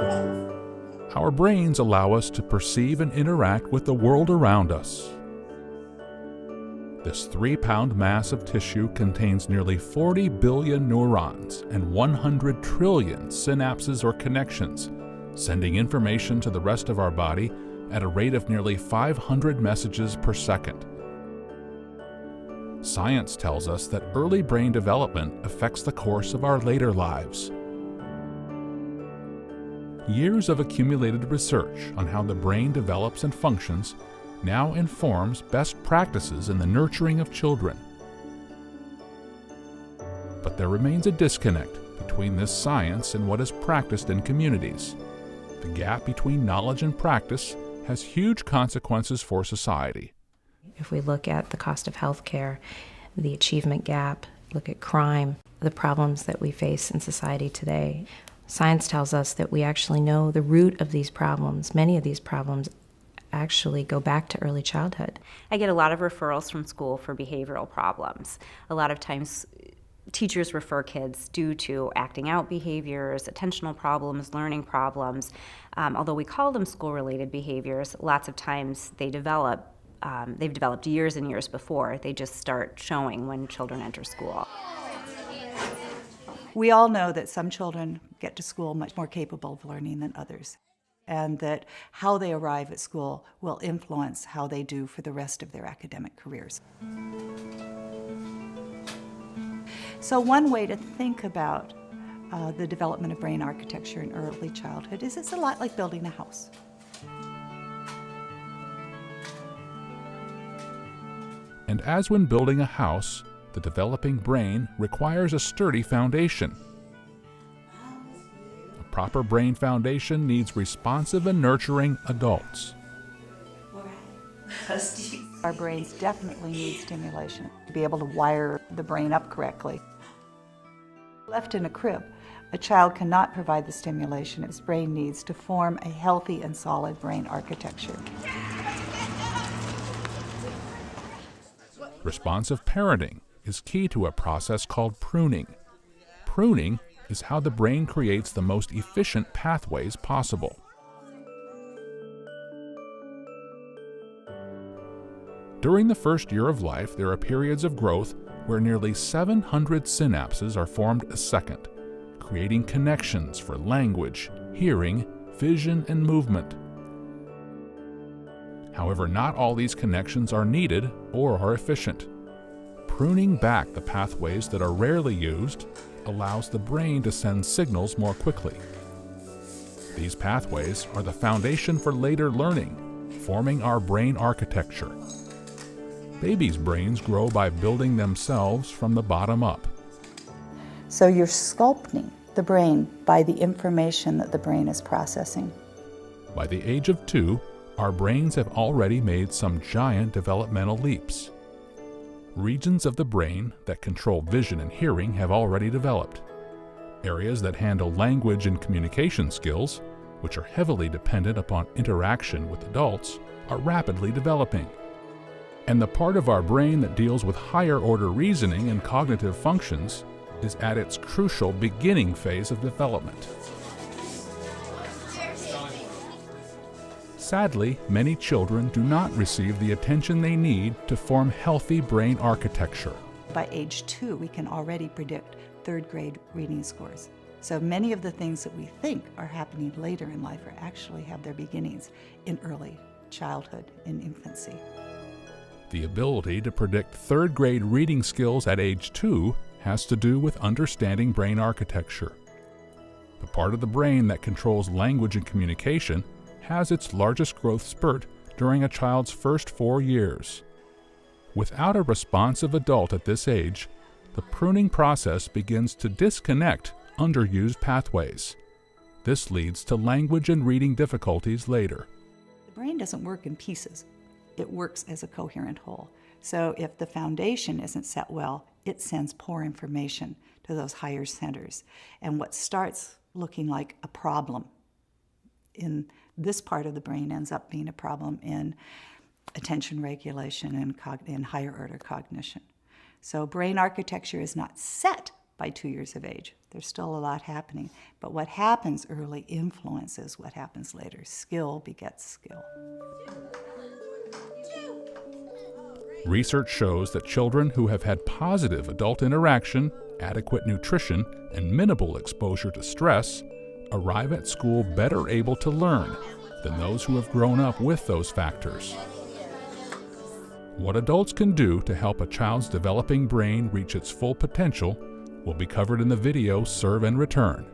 Our brains allow us to perceive and interact with the world around us. This 3-pound mass of tissue contains nearly 40 billion neurons and 100 trillion synapses or connections, sending information to the rest of our body at a rate of nearly 500 messages per second. Science tells us that early brain development affects the course of our later lives. Years of accumulated research on how the brain develops and functions now informs best practices in the nurturing of children. But there remains a disconnect between this science and what is practiced in communities. The gap between knowledge and practice has huge consequences for society. If we look at the cost of healthcare, the achievement gap, look at crime, the problems that we face in society today, science tells us that we actually know the root of these problems. Many of these problems actually go back to early childhood. I get a lot of referrals from school for behavioral problems. A lot of times teachers refer kids due to acting out behaviors, attentional problems, learning problems. Although we call them school-related behaviors, lots of times they've developed years and years before. They just start showing when children enter school. We all know that some children get to school much more capable of learning than others, and that how they arrive at school will influence how they do for the rest of their academic careers. So one way to think about the development of brain architecture in early childhood is it's a lot like building a house. And as when building a house, the developing brain requires a sturdy foundation. A proper brain foundation needs responsive and nurturing adults. Our brains definitely need stimulation to be able to wire the brain up correctly. Left in a crib, a child cannot provide the stimulation its brain needs to form a healthy and solid brain architecture. Responsive parenting is key to a process called pruning. Pruning is how the brain creates the most efficient pathways possible. During the first year of life, there are periods of growth where nearly 700 synapses are formed a second, creating connections for language, hearing, vision, and movement. However, not all these connections are needed or are efficient. Pruning back the pathways that are rarely used allows the brain to send signals more quickly. These pathways are the foundation for later learning, forming our brain architecture. Babies' brains grow by building themselves from the bottom up. So you're sculpting the brain by the information that the brain is processing. By the age of 2, our brains have already made some giant developmental leaps. Regions of the brain that control vision and hearing have already developed. Areas that handle language and communication skills, which are heavily dependent upon interaction with adults, are rapidly developing. And the part of our brain that deals with higher-order reasoning and cognitive functions is at its crucial beginning phase of development. Sadly, many children do not receive the attention they need to form healthy brain architecture. By age 2, we can already predict third-grade reading scores. So many of the things that we think are happening later in life are actually have their beginnings in early childhood, in infancy. The ability to predict third-grade reading skills at age 2 has to do with understanding brain architecture. The part of the brain that controls language and communication has its largest growth spurt during a child's first 4 years. Without a responsive adult at this age, the pruning process begins to disconnect underused pathways. This leads to language and reading difficulties later. The brain doesn't work in pieces. It works as a coherent whole. So if the foundation isn't set well, it sends poor information to those higher centers. And what starts looking like a problem in this part of the brain ends up being a problem in attention regulation and higher order cognition. So brain architecture is not set by 2 years of age. There's still a lot happening. But what happens early influences what happens later. Skill begets skill. Research shows that children who have had positive adult interaction, adequate nutrition, and minimal exposure to stress arrive at school better able to learn than those who have grown up with those factors. What adults can do to help a child's developing brain reach its full potential will be covered in the video Serve and Return.